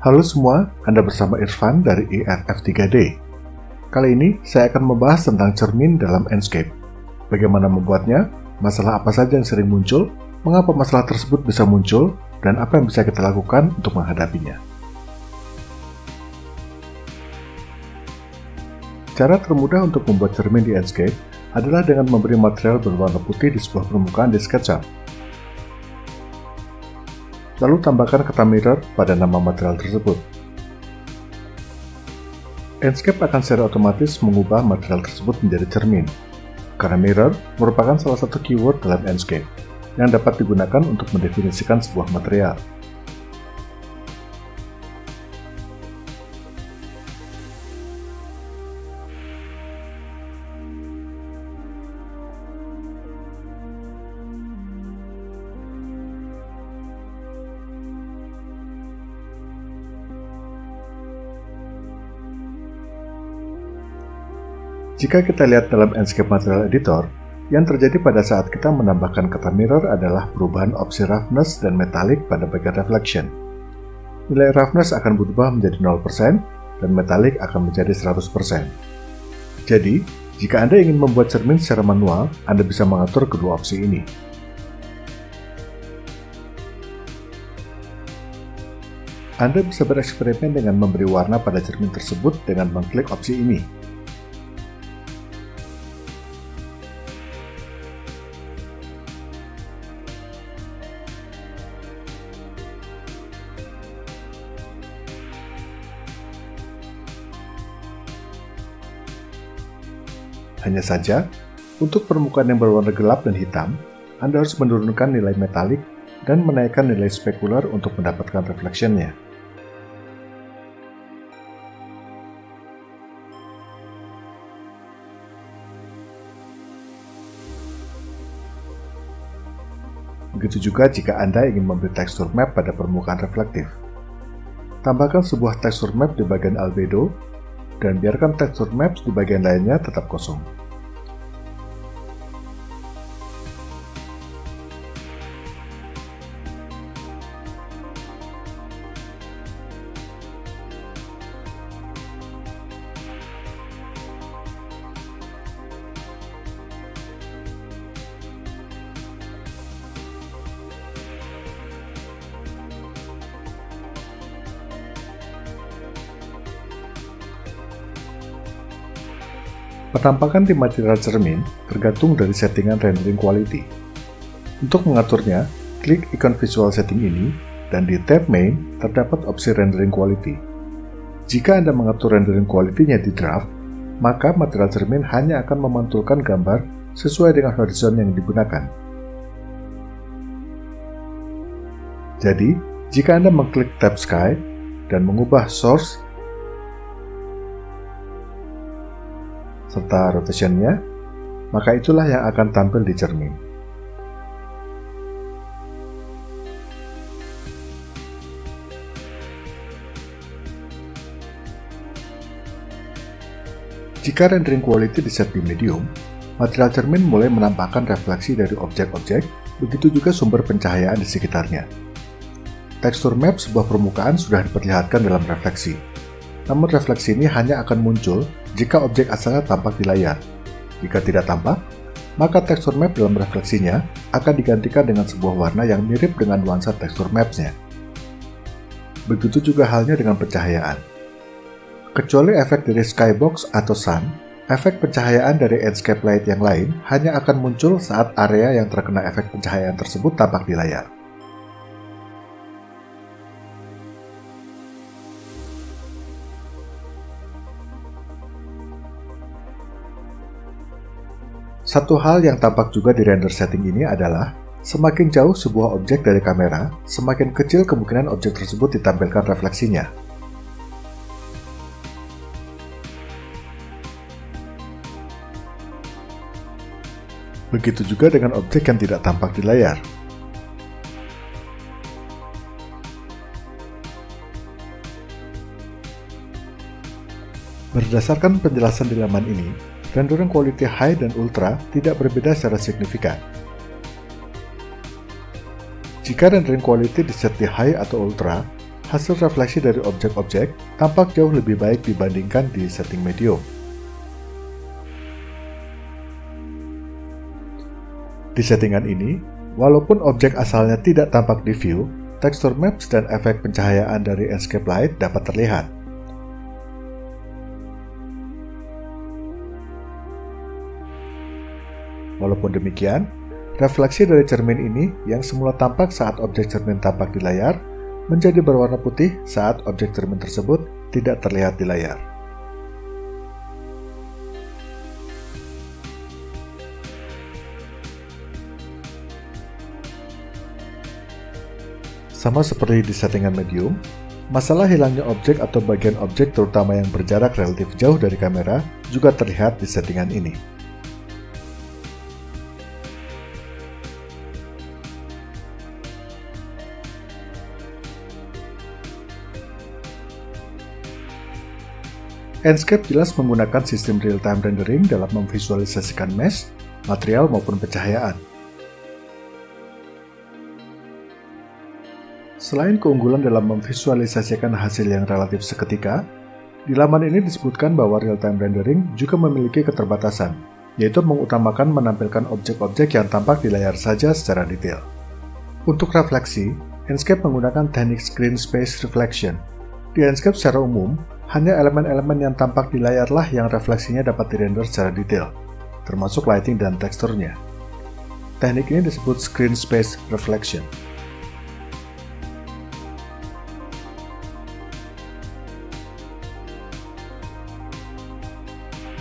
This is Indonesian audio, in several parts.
Halo semua, Anda bersama Irfan dari IRF3D. Kali ini saya akan membahas tentang cermin dalam Enscape. Bagaimana membuatnya, masalah apa saja yang sering muncul, mengapa masalah tersebut bisa muncul, dan apa yang bisa kita lakukan untuk menghadapinya. Cara termudah untuk membuat cermin di Enscape adalah dengan memberi material berwarna putih di sebuah permukaan di SketchUp. Lalu tambahkan kata mirror pada nama material tersebut. Enscape akan secara otomatis mengubah material tersebut menjadi cermin, karena mirror merupakan salah satu keyword dalam Enscape yang dapat digunakan untuk mendefinisikan sebuah material. Jika kita lihat dalam Enscape Material Editor, yang terjadi pada saat kita menambahkan kata mirror adalah perubahan opsi roughness dan metallic pada bagian reflection. Nilai roughness akan berubah menjadi 0% dan metallic akan menjadi 100%. Jadi, jika Anda ingin membuat cermin secara manual, Anda bisa mengatur kedua opsi ini. Anda bisa bereksperimen dengan memberi warna pada cermin tersebut dengan mengklik opsi ini. Hanya saja, untuk permukaan yang berwarna gelap dan hitam, Anda harus menurunkan nilai metalik dan menaikkan nilai spekular untuk mendapatkan reflection-nya. Begitu juga jika Anda ingin memberi tekstur map pada permukaan reflektif. Tambahkan sebuah tekstur map di bagian albedo, dan biarkan tekstur maps di bagian lainnya tetap kosong. Penampakan di material cermin tergantung dari settingan rendering quality. Untuk mengaturnya, klik ikon visual setting ini, dan di tab main terdapat opsi rendering quality. Jika Anda mengatur rendering quality-nya di draft, maka material cermin hanya akan memantulkan gambar sesuai dengan horizon yang digunakan. Jadi, jika Anda mengklik tab sky dan mengubah source serta rotation-nya, maka itulah yang akan tampil di cermin. Jika rendering quality diset di medium, material cermin mulai menampakkan refleksi dari objek-objek, begitu juga sumber pencahayaan di sekitarnya. Tekstur map sebuah permukaan sudah diperlihatkan dalam refleksi. Namun refleksi ini hanya akan muncul jika objek asalnya tampak di layar. Jika tidak tampak, maka tekstur map dalam refleksinya akan digantikan dengan sebuah warna yang mirip dengan nuansa tekstur maps-nya. Begitu juga halnya dengan pencahayaan. Kecuali efek dari skybox atau sun, efek pencahayaan dari Enscape Light yang lain hanya akan muncul saat area yang terkena efek pencahayaan tersebut tampak di layar. Satu hal yang tampak juga di render setting ini adalah, semakin jauh sebuah objek dari kamera, semakin kecil kemungkinan objek tersebut ditampilkan refleksinya. Begitu juga dengan objek yang tidak tampak di layar. Berdasarkan penjelasan di laman ini, rendering quality high dan ultra tidak berbeda secara signifikan. Jika rendering quality diset di high atau ultra, hasil refleksi dari objek-objek tampak jauh lebih baik dibandingkan di setting medium. Di settingan ini, walaupun objek asalnya tidak tampak di view, texture maps dan efek pencahayaan dari Enscape Light dapat terlihat. Walaupun demikian, refleksi dari cermin ini yang semula tampak saat objek cermin tampak di layar, menjadi berwarna putih saat objek cermin tersebut tidak terlihat di layar. Sama seperti di settingan medium, masalah hilangnya objek atau bagian objek terutama yang berjarak relatif jauh dari kamera juga terlihat di settingan ini. Enscape jelas menggunakan sistem real-time rendering dalam memvisualisasikan mesh, material maupun pencahayaan. Selain keunggulan dalam memvisualisasikan hasil yang relatif seketika, di laman ini disebutkan bahwa real-time rendering juga memiliki keterbatasan, yaitu mengutamakan menampilkan objek-objek yang tampak di layar saja secara detail. Untuk refleksi, Enscape menggunakan teknik screen space reflection. Di Enscape secara umum, hanya elemen-elemen yang tampak di layarlah yang refleksinya dapat dirender secara detail, termasuk lighting dan teksturnya. Teknik ini disebut screen space reflection.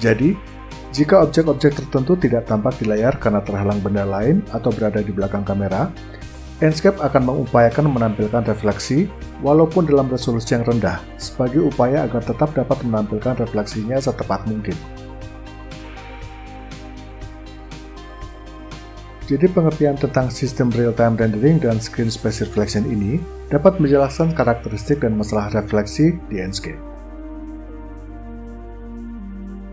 Jadi, jika objek-objek tertentu tidak tampak di layar karena terhalang benda lain atau berada di belakang kamera, Enscape akan mengupayakan menampilkan refleksi walaupun dalam resolusi yang rendah, sebagai upaya agar tetap dapat menampilkan refleksinya setepat mungkin. Jadi pengertian tentang sistem real-time rendering dan screen space reflection ini dapat menjelaskan karakteristik dan masalah refleksi di Enscape.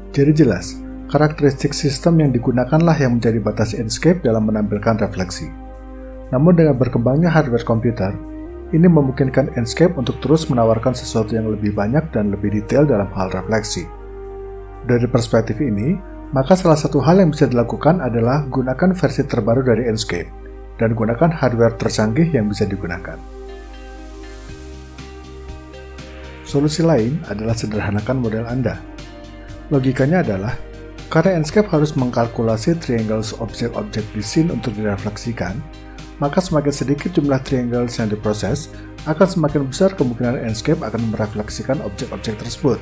Jadi jelas, karakteristik sistem yang digunakanlah yang menjadi batas Enscape dalam menampilkan refleksi. Namun dengan berkembangnya hardware komputer, ini memungkinkan Enscape untuk terus menawarkan sesuatu yang lebih banyak dan lebih detail dalam hal refleksi. Dari perspektif ini, maka salah satu hal yang bisa dilakukan adalah gunakan versi terbaru dari Enscape, dan gunakan hardware tercanggih yang bisa digunakan. Solusi lain adalah sederhanakan model Anda. Logikanya adalah, karena Enscape harus mengkalkulasi triangles objek-objek di scene untuk direfleksikan, maka semakin sedikit jumlah triangles yang diproses, akan semakin besar kemungkinan Enscape akan merefleksikan objek-objek tersebut.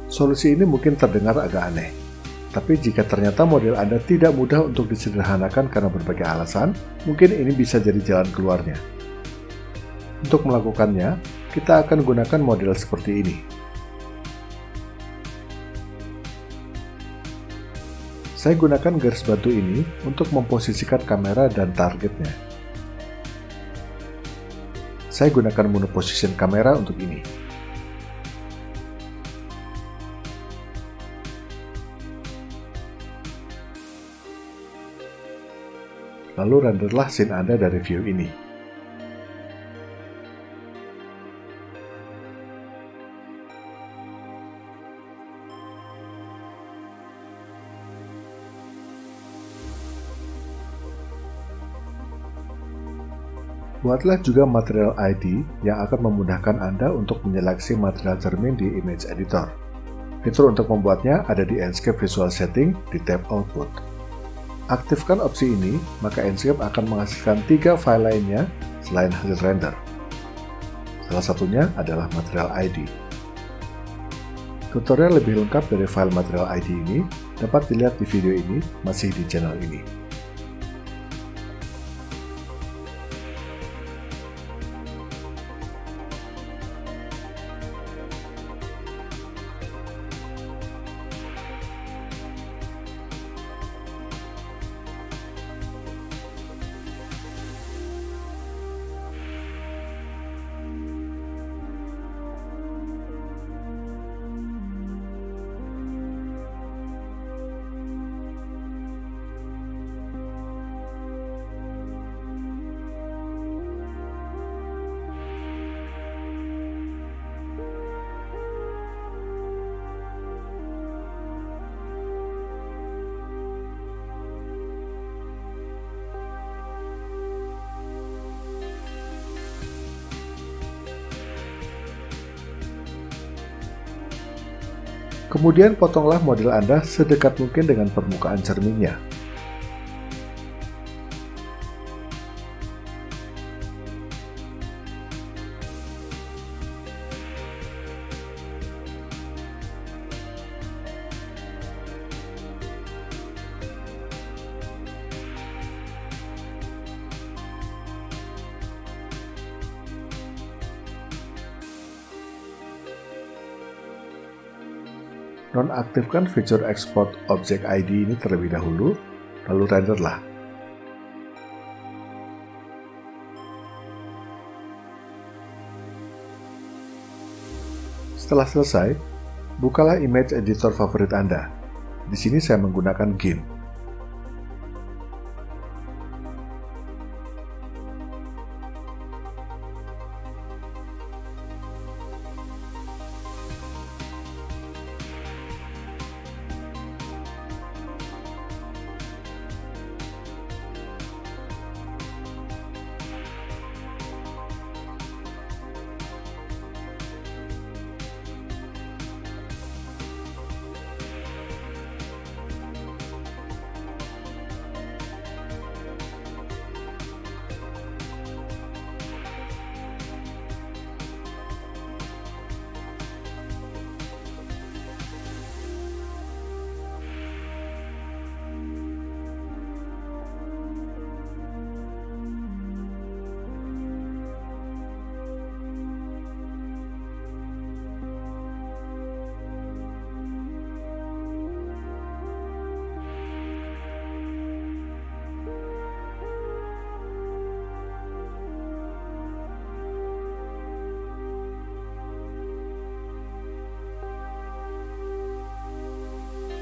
Solusi ini mungkin terdengar agak aneh, tapi jika ternyata model Anda tidak mudah untuk disederhanakan karena berbagai alasan, mungkin ini bisa jadi jalan keluarnya. Untuk melakukannya, kita akan gunakan model seperti ini. Saya gunakan garis batu ini untuk memposisikan kamera dan targetnya. Saya gunakan menu position kamera untuk ini. Lalu renderlah scene Anda dari view ini. Buatlah juga material ID yang akan memudahkan Anda untuk menyeleksi material cermin di Image Editor. Fitur untuk membuatnya ada di Enscape Visual Setting di tab Output. Aktifkan opsi ini, maka Enscape akan menghasilkan 3 file lainnya selain hasil render. Salah satunya adalah material ID. Tutorial lebih lengkap dari file material ID ini dapat dilihat di video ini, masih di channel ini. Kemudian potonglah model Anda sedekat mungkin dengan permukaan cerminnya. Nonaktifkan fitur Export Object ID ini terlebih dahulu, lalu renderlah. Setelah selesai, bukalah image editor favorit Anda. Di sini saya menggunakan GIMP.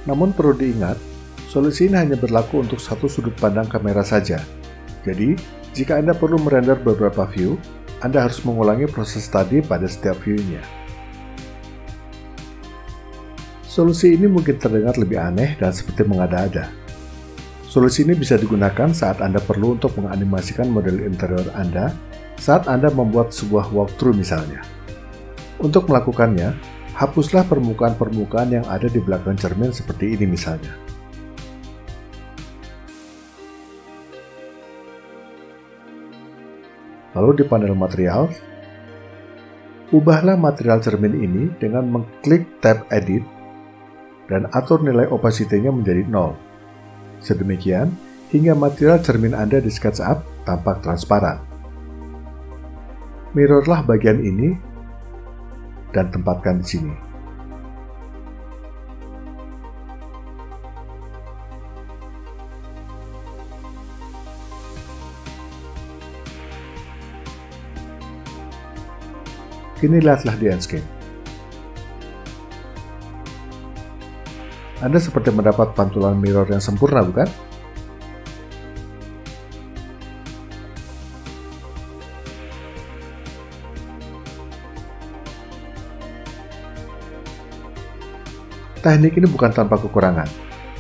Namun perlu diingat, solusi ini hanya berlaku untuk satu sudut pandang kamera saja. Jadi, jika Anda perlu merender beberapa view, Anda harus mengulangi proses tadi pada setiap view-nya. Solusi ini mungkin terdengar lebih aneh dan seperti mengada-ada. Solusi ini bisa digunakan saat Anda perlu untuk menganimasikan model interior Anda saat Anda membuat sebuah walkthrough misalnya. Untuk melakukannya, hapuslah permukaan-permukaan yang ada di belakang cermin seperti ini misalnya. Lalu di panel material, ubahlah material cermin ini dengan mengklik tab Edit dan atur nilai opacity-nya menjadi 0. Sedemikian hingga material cermin Anda di SketchUp tampak transparan. Mirrorlah bagian ini dan tempatkan di sini. Kini lihatlah di Enscape. Anda seperti mendapat pantulan mirror yang sempurna, bukan? Teknik ini bukan tanpa kekurangan.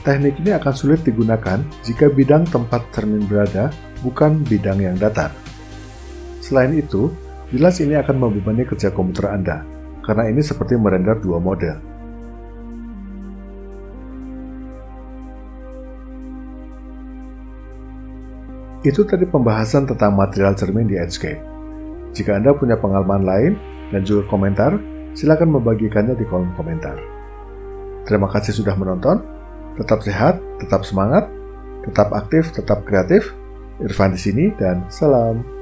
Teknik ini akan sulit digunakan jika bidang tempat cermin berada bukan bidang yang datar. Selain itu, jelas ini akan membebani kerja komputer Anda, karena ini seperti merender dua model. Itu tadi pembahasan tentang material cermin di Enscape. Jika Anda punya pengalaman lain dan juga komentar, silakan membagikannya di kolom komentar. Terima kasih sudah menonton. Tetap sehat, tetap semangat, tetap aktif, tetap kreatif. Irfan di sini dan salam.